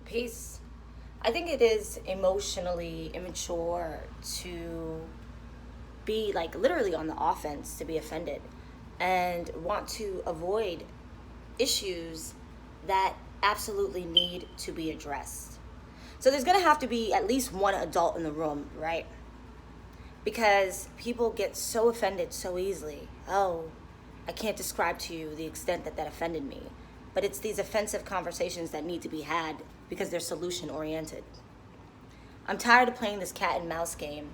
Peace. I think it is emotionally immature to be like literally on the offense, to be offended and want to avoid issues that absolutely need to be addressed. So there's going to have to be at least one adult in the room, right? Because people get so offended so easily. Oh, I can't describe to you the extent that offended me. But it's these offensive conversations that need to be had because they're solution oriented. I'm tired of playing this cat and mouse game.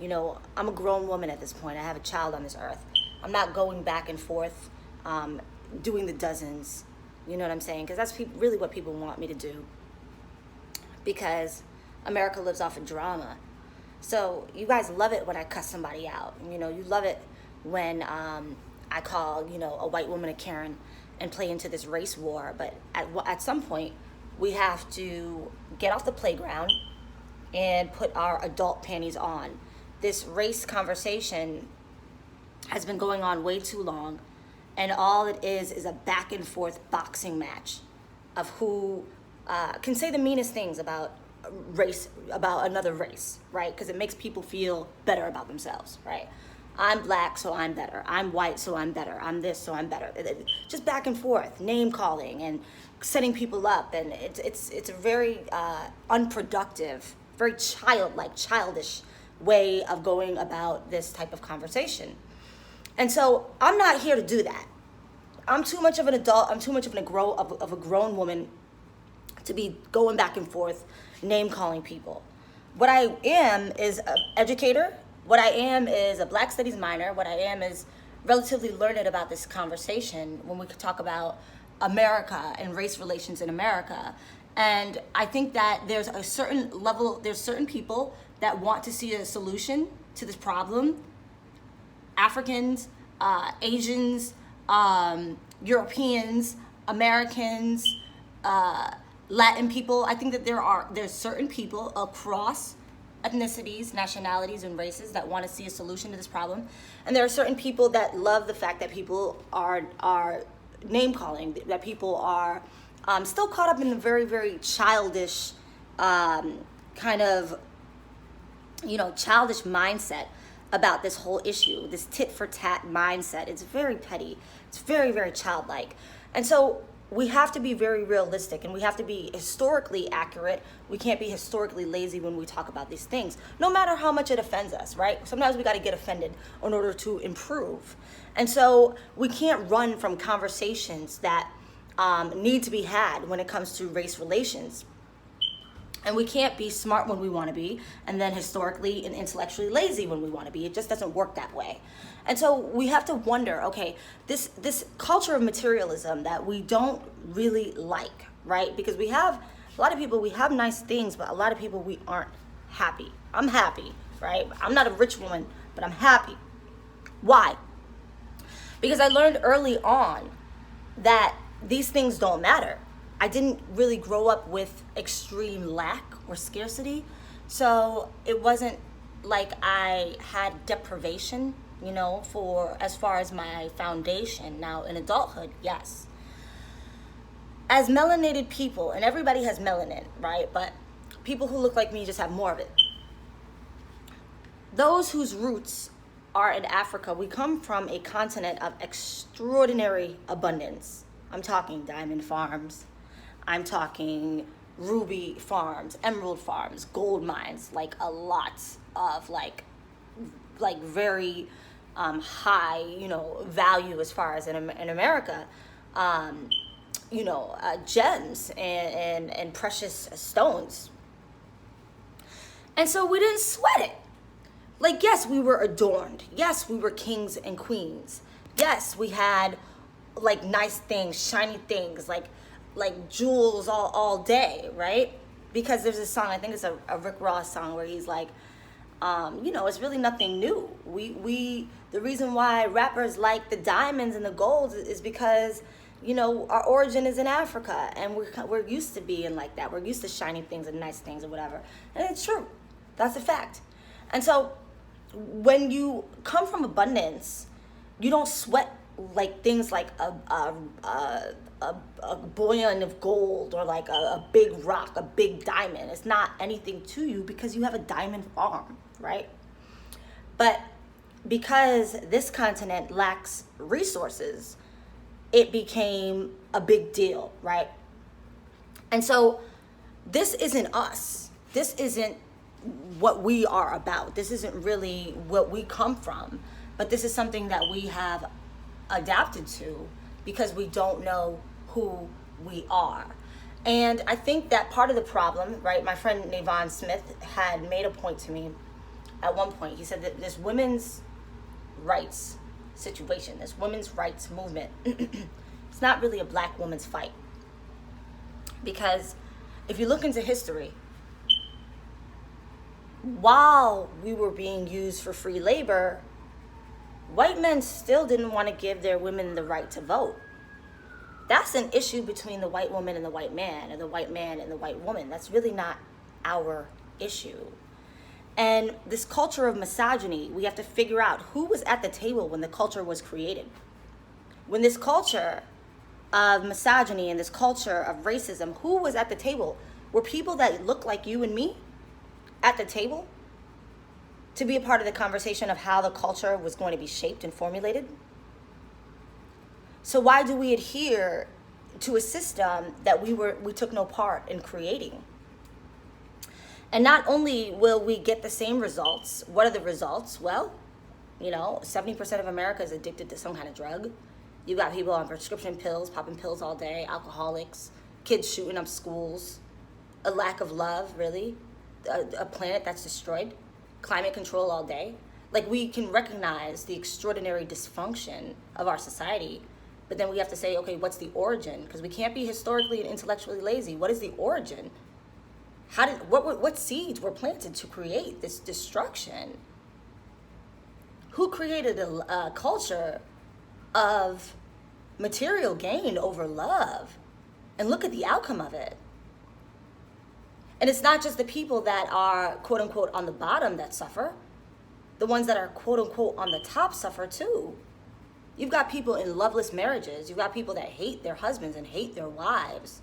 You know, I'm a grown woman at this point. I have a child on this earth. I'm not going back and forth, doing the dozens. You know what I'm saying? Because that's really what people want me to do. Because America lives off of drama. So you guys love it when I cuss somebody out. You know, you love it when I call, a white woman a Karen and play into this race war. But at some point, we have to get off the playground and put our adult panties on. This race conversation has been going on way too long, and all it is a back and forth boxing match of who can say the meanest things about race, about another race, right? Because it makes people feel better about themselves, right? I'm black, so I'm better. I'm white, so I'm better. I'm this, so I'm better. Just back and forth, name calling and setting people up, and it's a very unproductive, very childish way of going about this type of conversation. And so I'm not here to do that. I'm too much of an adult. I'm too much of a grown woman to be going back and forth, name calling people. What I am is an educator. What I am is a Black Studies minor. What I am is relatively learned about this conversation when we could talk about America and race relations in America. And I think that there's a certain level, there's certain people that want to see a solution to this problem. Africans, Asians, Europeans, Americans, Latin people. I think that there's certain people across ethnicities, nationalities, and races that want to see a solution to this problem. And there are certain people that love the fact that people are name calling, that people are still caught up in a very, very childish kind of, childish mindset about this whole issue, this tit for tat mindset. It's very petty. It's very, very childlike. And so we have to be very realistic, and we have to be historically accurate. We can't be historically lazy when we talk about these things, no matter how much it offends us, right? Sometimes we got to get offended in order to improve. And so we can't run from conversations that need to be had when it comes to race relations. And we can't be smart when we want to be, and then historically and intellectually lazy when we want to be. It just doesn't work that way. And so we have to wonder, okay, this culture of materialism that we don't really like, right? Because we have a lot of people, we have nice things, but a lot of people, we aren't happy. I'm happy, right? I'm not a rich woman, but I'm happy. Why? Because I learned early on that these things don't matter. I didn't really grow up with extreme lack or scarcity. So it wasn't like I had deprivation, for as far as my foundation. Now in adulthood, yes. As melanated people, and everybody has melanin, right? But people who look like me just have more of it. Those whose roots are in Africa, we come from a continent of extraordinary abundance. I'm talking diamond farms. I'm talking ruby farms, emerald farms, gold mines, like a lot of like very high, value as far as in America, gems and precious stones. And so we didn't sweat it. Like, yes, we were adorned. Yes, we were kings and queens. Yes, we had like nice things, shiny things, like jewels all day, right? Because there's this song, I think it's a Rick Ross song, where he's like, it's really nothing new. The reason why rappers like the diamonds and the golds is because, our origin is in Africa, and we're used to being like that. We're used to shiny things and nice things and whatever. And it's true. That's a fact. And so when you come from abundance, you don't sweat like things like a bullion of gold or like a big rock, a big diamond. It's not anything to you because you have a diamond farm, right? But because this continent lacks resources, it became a big deal, right? And so this isn't us. This isn't what we are about. This isn't really what we come from. But this is something that we have adapted to because we don't know who we are. And I think that part of the problem, right, my friend Navon Smith had made a point to me at one point. He said that this women's rights situation, this women's rights movement, it's not really a black woman's fight. Because if you look into history, while we were being used for free labor, white men still didn't want to give their women the right to vote. That's an issue between the white woman and the white man, or the white man and the white woman. That's really not our issue. And this culture of misogyny, we have to figure out who was at the table when the culture was created. When this culture of misogyny and this culture of racism, who was at the table? Were people that look like you and me at the table to be a part of the conversation of how the culture was going to be shaped and formulated? So why do we adhere to a system that we took no part in creating? And not only will we get the same results, what are the results? Well, 70% of America is addicted to some kind of drug. You got people on prescription pills, popping pills all day, alcoholics, kids shooting up schools, a lack of love, really, a planet that's destroyed, climate control all day. Like, we can recognize the extraordinary dysfunction of our society, but then we have to say, okay, what's the origin? Because we can't be historically and intellectually lazy. What is the origin? What seeds were planted to create this destruction? Who created a culture of material gain over love? And look at the outcome of it. And it's not just the people that are, quote unquote, on the bottom that suffer. The ones that are, quote unquote, on the top suffer too. You've got people in loveless marriages. You've got people that hate their husbands and hate their wives.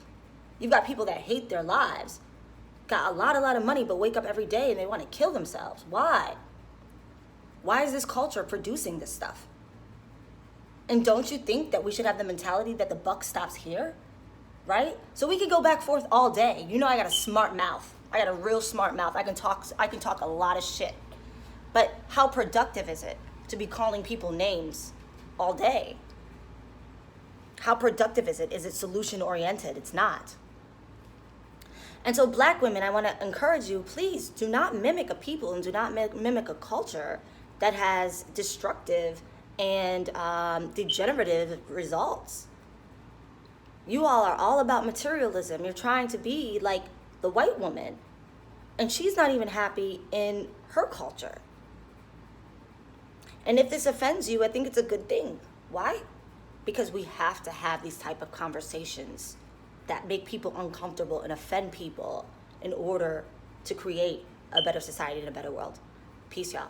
You've got people that hate their lives. Got a lot of money, but wake up every day and they want to kill themselves. Why? Why is this culture producing this stuff? And don't you think that we should have the mentality that the buck stops here? Right? So we can go back forth all day. I got a smart mouth. I got a real smart mouth. I can talk a lot of shit. But how productive is it to be calling people names all day? How productive is it? Is it solution oriented? It's not. And so black women, I want to encourage you, please do not mimic a people and do not mimic a culture that has destructive and degenerative results. You all are all about materialism. You're trying to be like the white woman, and she's not even happy in her culture. And if this offends you, I think it's a good thing. Why? Because we have to have these type of conversations that make people uncomfortable and offend people in order to create a better society and a better world. Peace, y'all.